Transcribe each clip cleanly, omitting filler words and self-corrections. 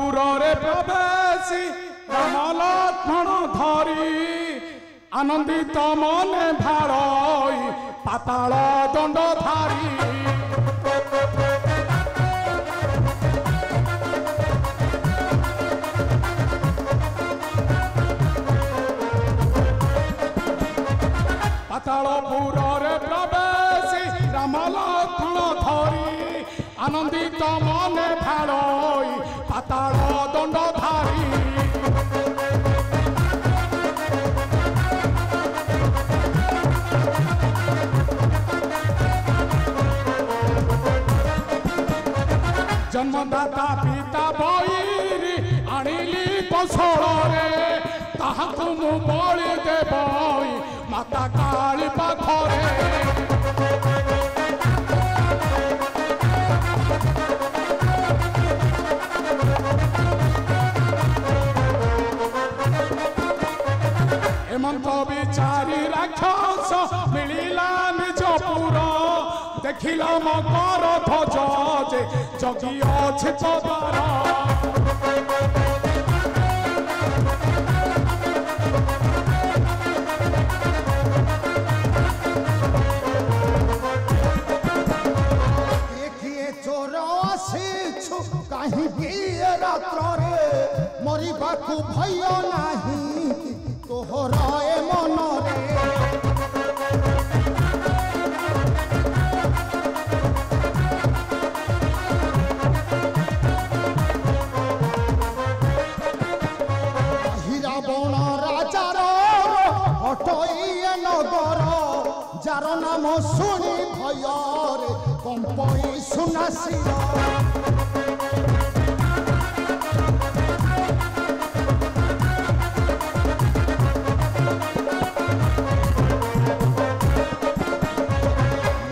পুরে প্রবেশী রাম লক্ষ্মণ ধরি আনন্দিত মনে ভাড়ই পাতাল দণ্ড ধারি পাতাল পুরে প্রবেশী রাম লক্ষ্মণ ধরি আনন্দিত মনে ভাড়ই পাতাল দণ্ড ধারি जन्मदाता पिता बईरी आनिली कौशल ताहाकु मु बळी देबई माता काली पाखरे हेमंत विचारी राक्षस मिलिला निज पुर देखिला मकर ध्वज जे जगी अछि पदार देखिए चोर आसीछु कहीं भी रात्र रे मरिबाकू भय नाही तोहरा ए मन रे जार नाम शुणी भयर कंपई सुनासिर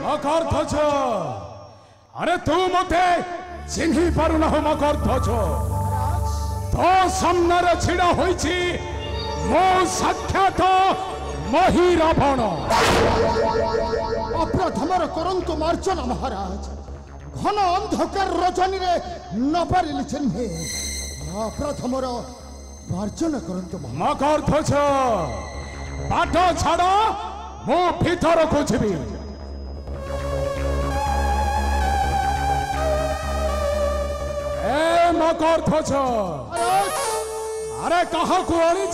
मकर ध्वज अरे तू मते चिन्ही पारु ना मकर ध्वज तो सामने छिड़ा होइछि मो साक्षात मही रावण अप्रथमर करंतु मार्जन महाराज घन अंधकार रजनी रे न पारिली चिन्हे अप्रथमर मार्जन करंतु मकर ध्वज बाट छाड़ मो भीतर को जीवी ए मकर ध्वज अरे कहा को आनी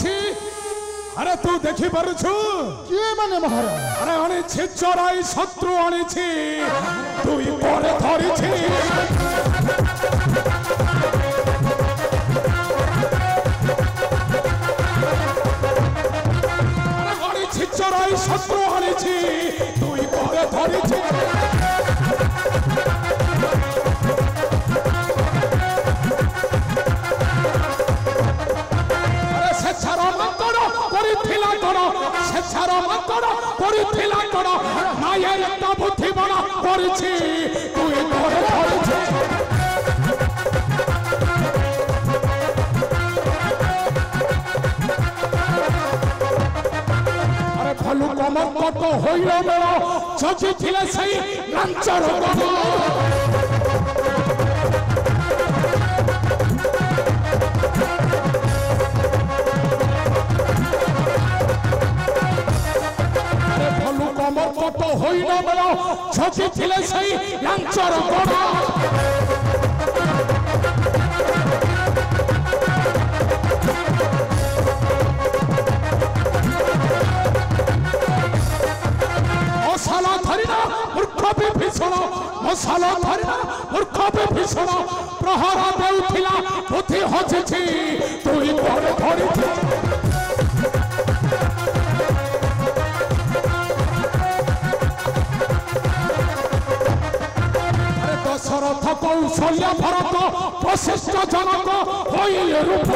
अरे तू देखी पारुछु किए माने महाराज अरे आनी चराई शत्रु आनी तू कोरे धरी आनी चराई शत्रु आनी तू कोरे धरी सेछार मकर करिथिला कोन मायर त बुद्धि बना करछि तू कोरे धरिछि अरे भलु कमर कट होइलो मेरा जजी थिले सही लांचर गनो कमर कट होइलो मेरा छची थिले सही लांचर गनो मसाला धरिना मूर्ख विभीषण मसाला धरिना मूर्ख विभीषण प्रहार देउथिला बुद्धि हजिछि तुई कोरे धरिछि दशरथ कौशल्य भरत वशिष्ठ जनक होइले रूप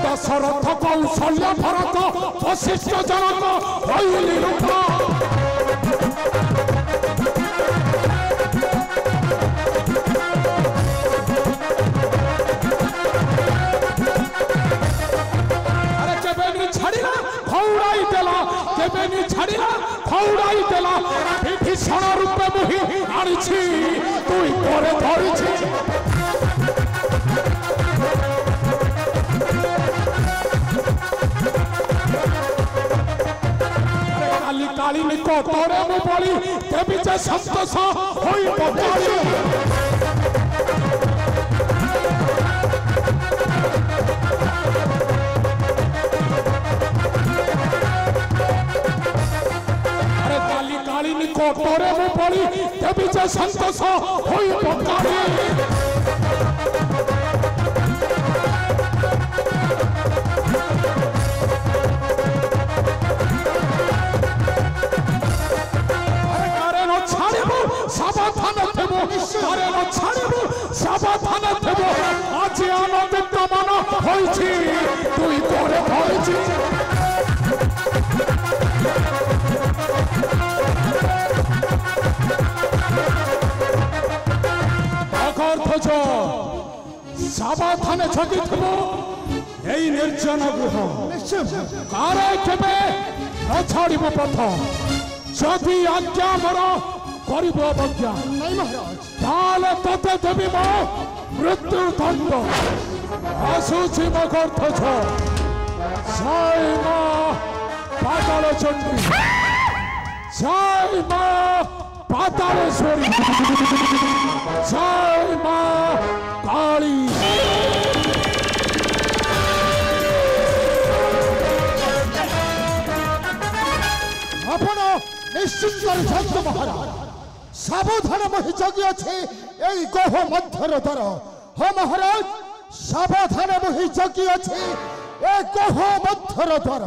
दशरथ कौशल्य भरत वशिष्ठ जनक होइले रूप देवेनी छाड़िला खौड़ाई देला विभीषण रूपे मुहि आनिछि तुई करे धरिछि काली काली को तोरे मु बोली देवी जे संतोष होई पकाली को तोरे मु बोली देवी जे संतोष होई पकाली सावधान थेबो अरे न छाड़िबो सावधान थेबो आज आनंदित मन होइछि तुई करे धरिछि अगर्थ सावधान छकी थेबो एई निर्जन गृह कारे केबे न छाड़िबो पथ जदि आज्ञा मोर करिब अवज्ञा नहीं महाराज ताले तते देवी मो मृत्यु दंड आसुछि मगर्थ जय मां पाताल चंडी जय मां पातालेश्वरी जय मां काली आपण निश्चित शांत महाराज सावधान मही जगी अच्छे यही गह मध्यर द्वार हाँ महाराज सावधान मही जगी अच्छे ए गह मध्यर द्वार